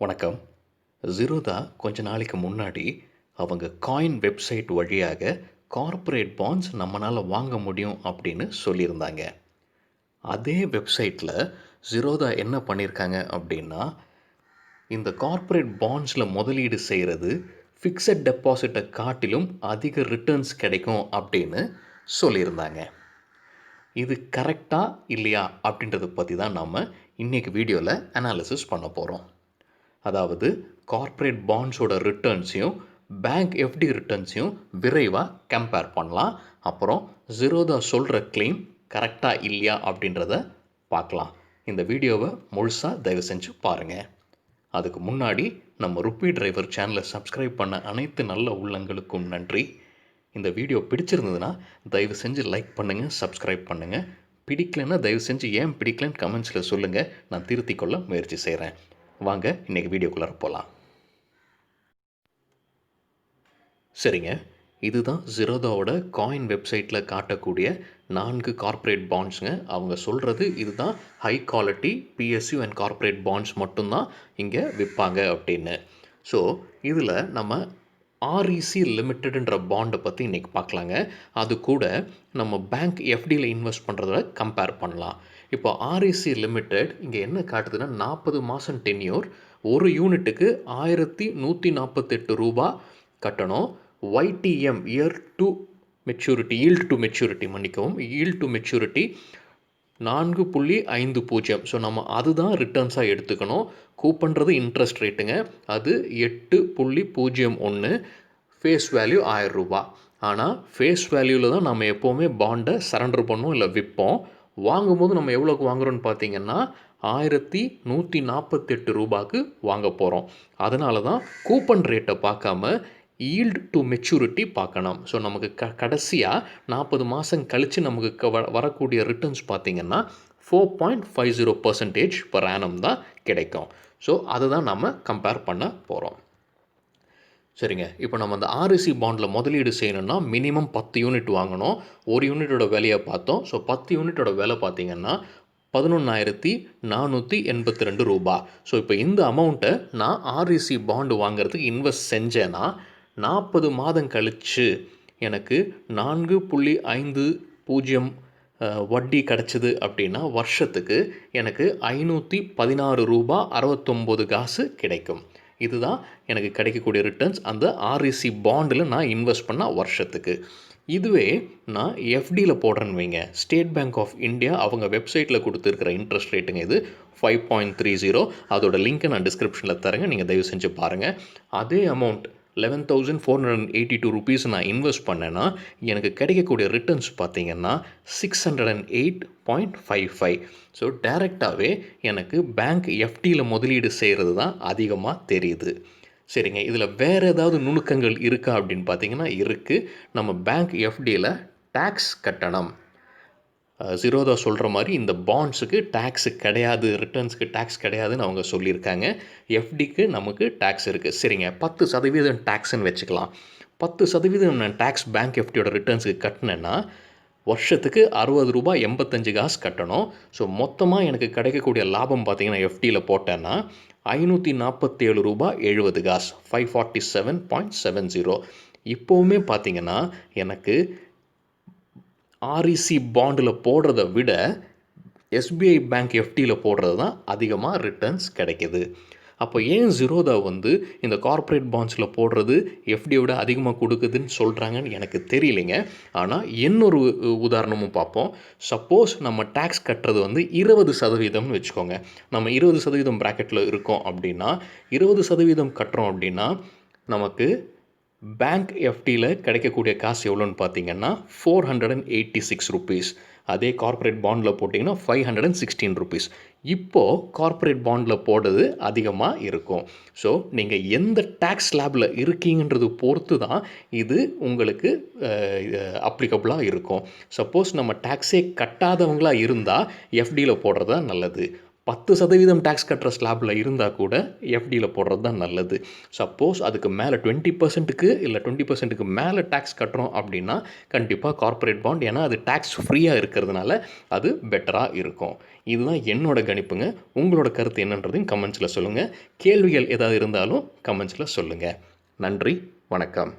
வணக்கம். ஜீரோதா கொஞ்ச நாளைக்கு முன்னாடி அவங்க காயின் வெப்சைட் வழியாக கார்ப்பரேட் பாண்ட்ஸ் நம்மளால் வாங்க முடியும் அப்படின்னு சொல்லியிருந்தாங்க. அதே வெப்சைட்டில் ஜீரோதா என்ன பண்ணியிருக்காங்க அப்படின்னா, இந்த கார்ப்பரேட் பாண்ட்ஸில் முதலீடு செய்கிறது ஃபிக்ஸட் டெபாசிட்டை காட்டிலும் அதிக ரிட்டர்ன்ஸ் கிடைக்கும் அப்படின்னு சொல்லியிருந்தாங்க. இது கரெக்டா இல்லையா அப்படின்றத பற்றி தான் நாம் இன்றைக்கி வீடியோவில் அனாலிசிஸ் பண்ண போகிறோம். அதாவது கார்ப்பரேட் பாண்ட்ஸோட ரிட்டர்ன்ஸையும் பேங்க் எஃப்டி ரிட்டர்ன்ஸையும் விரைவாக கம்பேர் பண்ணலாம். அப்புறம் ஜீரோதா சொல்கிற கிளைம் கரெக்டாக இல்லையா அப்படின்றத பார்க்கலாம். இந்த வீடியோவை முழுசாக தயவு செஞ்சு பாருங்கள். அதுக்கு முன்னாடி நம்ம ருப்பி டிரைவர் சேனலை சப்ஸ்கிரைப் பண்ண அனைத்து நல்ல உள்ளங்களுக்கும் நன்றி. இந்த வீடியோ பிடிச்சிருந்ததுன்னா தயவு செஞ்சு லைக் பண்ணுங்கள், சப்ஸ்கிரைப் பண்ணுங்கள். பிடிக்கலைன்னா தயவு செஞ்சு ஏன் பிடிக்கலன்னு கமெண்ட்ஸில் சொல்லுங்கள். நான் திருத்திக் கொள்ள முயற்சி செய்கிறேன். வாங்க இன்றைக்கி வீடியோக்குள்ளார போகலாம். சரிங்க, இதுதான் ஜீரோதாவோட காயின் வெப்சைட்டில் காட்டக்கூடிய 4 கார்ப்பரேட் பாண்ட்ஸுங்க. அவங்க சொல்கிறது இதுதான் high quality PSU and corporate bonds மட்டும்தான் இங்கே விற்பாங்க அப்படின்னு. ஸோ இதில் நம்ம ஆர்இசி லிமிட்டெடுன்ற பாண்டை பற்றி இன்றைக்கி பார்க்கலாங்க. அது கூட நம்ம பேங்க் எஃப்டியில் இன்வெஸ்ட் பண்ணுறத கம்பேர் பண்ணலாம். இப்போ ஆர்இசி லிமிடெட் இங்கே என்ன காட்டுதுன்னா 40 மாதம் டென்யூர், ஒரு யூனிட்டுக்கு 1148 ரூபா கட்டணும். ஒய்டிஎம் year to maturity, yield to maturity மன்னிக்கவும், ஈல்டு டு மெச்சூரிட்டி 4.50. ஸோ நம்ம அதுதான் ரிட்டர்ன்ஸாக எடுத்துக்கணும். கூப்பன்றது இன்ட்ரெஸ்ட் ரேட்டுங்க, அது 8.01. ஃபேஸ் வேல்யூ 1000 ரூபா. ஆனால் ஃபேஸ் வேல்யூவில் தான் நம்ம எப்போவுமே பாண்டை சரண்டர் பண்ணுவோம் இல்லை விற்போம். வாங்கும்போது நம்ம எவ்வளோக்கு வாங்குகிறோன்னு பார்த்தீங்கன்னா 1148 ரூபாய்க்கு வாங்க போகிறோம். அதனால தான் கூப்பன் ரேட்டை பார்க்காம ஈல்டு டு மெச்சூரிட்டி பார்க்கணும். ஸோ நமக்கு கடைசியாக 40 மாதம் கழித்து நமக்கு வரக்கூடிய ரிட்டர்ன்ஸ் பார்த்திங்கன்னா 4.50% per annum தான் கிடைக்கும். ஸோ அதை தான் நம்ம கம்பேர் பண்ண போகிறோம். சரிங்க, இப்போ நம்ம அந்த ஆர்இசி பாண்டில் முதலீடு செய்யணும்னா மினிமம் 10 யூனிட் வாங்கணும். ஒரு யூனிட்டோட விலையை பார்த்தோம். ஸோ 10 யூனிட்டோட விலை பார்த்திங்கன்னா 11,482 ரூபா. ஸோ இப்போ இந்த அமௌண்ட்டை நான் ஆர்இசி பாண்டு வாங்குறதுக்கு இன்வெஸ்ட் செஞ்சேன்னா 40 மாதம் கழித்து எனக்கு 4.50 வட்டி கிடச்சிது அப்படின்னா வருஷத்துக்கு எனக்கு 516 ரூபா 69 காசு கிடைக்கும். இதுதான் எனக்கு கிடைக்கக்கூடிய ரிட்டர்ன்ஸ் அந்த ஆர்இசி பாண்டில் நான் இன்வெஸ்ட் பண்ணால் வருஷத்துக்கு. இதுவே நான் எஃப்டியில் போடுறேன்னு வைங்க, ஸ்டேட் பேங்க் ஆஃப் இந்தியா அவங்க வெப்சைட்டில் கொடுத்துருக்கிற இன்ட்ரெஸ்ட் ரேட்டுங்க இது 5.30. அதோட லிங்க்கை நான் டிஸ்கிரிப்ஷனில் தரேங்க, நீங்கள் தயவு செஞ்சு பாருங்கள். அதே அமௌண்ட் 11,482 ருபீஸ் நான் இன்வெஸ்ட் பண்ணேன்னா எனக்கு கிடைக்கக்கூடிய ரிட்டர்ன்ஸ் பார்த்திங்கன்னா 608.55. ஸோ டைரெக்டாகவே எனக்கு பேங்க் எஃப்டியில் முதலீடு செய்கிறது தான் அதிகமாக தெரியுது. சரிங்க, இதில் வேறு ஏதாவது நுணுக்கங்கள் இருக்கா அப்படின்னு பார்த்தீங்கன்னா இருக்குது. நம்ம பேங்க் எஃப்டியில் டேக்ஸ் கட்டணம் ஜீரோதா சொல்கிற மாதிரி இந்த பாண்ட்ஸுக்கு டேக்ஸு கிடையாது, ரிட்டர்ன்ஸுக்கு டேக்ஸ் கிடையாதுன்னு அவங்க சொல்லியிருக்காங்க. எஃப்டிக்கு நமக்கு டேக்ஸ் இருக்குது. சரிங்க, 10% டேக்ஸ்ன்னு வச்சுக்கலாம். 10% நான் டேக்ஸ் பேங்க் எஃப்டியோட ரிட்டர்ன்ஸுக்கு கட்டினேன்னா வருஷத்துக்கு 60 ரூபா 85 காசு கட்டணும். ஸோ மொத்தமாக எனக்கு கிடைக்கக்கூடிய லாபம் பார்த்திங்கன்னா எஃப்டியில் போட்டேன்னா 547 ரூபா 70 காசு, 547.70. இப்போவுமே பார்த்திங்கன்னா எனக்கு ஆர்இசி பாண்டில் போடுறத விட எஸ்பிஐ பேங்க் எஃப்டியில் போடுறது தான் அதிகமாக ரிட்டர்ன்ஸ் கிடைக்கிது. அப்போ ஏன் ஜீரோதா இந்த கார்ப்பரேட் பாண்ட்ஸில் போடுறது எஃப்டியை விட அதிகமாக கொடுக்குதுன்னு சொல்கிறாங்கன்னு எனக்கு தெரியலைங்க. ஆனால் இன்னொரு உதாரணமும் பார்ப்போம். சப்போஸ் நம்ம டேக்ஸ் கட்டுறது 20%ன்னு வச்சுக்கோங்க. நம்ம 20% ப்ராக்கெட்டில் இருக்கோம் அப்படின்னா 20% கட்டுறோம் அப்படின்னா நமக்கு பேங்க் எஃப்டியில் கிடைக்கக்கூடிய காசு எவ்வளோன்னு பார்த்தீங்கன்னா 486 ருபீஸ். அதே கார்ப்பரேட் பாண்டில் போட்டிங்கன்னா 516 ருபீஸ். இப்போது கார்ப்பரேட் பாண்டில் போடுறது அதிகமாக இருக்கும். ஸோ நீங்கள் எந்த டேக்ஸ் ஸ்லாபில் இருக்கீங்கன்றது பொறுத்து தான் இது உங்களுக்கு அப்ளிகபிளாக இருக்கும். சப்போஸ் நம்ம டேக்ஸே கட்டாதவங்களாக இருந்தால் எஃப்டியில் போடுறது தான் நல்லது. 10% டேக்ஸ் கட்டுற ஸ்லாபில் இருந்தால் கூட எஃப்டியில் போடுறது தான் நல்லது. சப்போஸ் அதுக்கு மேலே 20%க்கு இல்லை 20%க்கு மேலே டேக்ஸ் கட்டுறோம் அப்படின்னா கண்டிப்பாக கார்ப்பரேட் பாண்ட், ஏன்னா அது டேக்ஸ் ஃப்ரீயாக இருக்கிறதுனால அது பெட்டராக இருக்கும். இதுதான் என்னோட கணிப்புங்க. உங்களோட கருத்து என்னன்றதையும் கமெண்ட்ஸில் சொல்லுங்கள். கேள்விகள் ஏதாவது இருந்தாலும் கமெண்ட்ஸில் சொல்லுங்கள். நன்றி, வணக்கம்.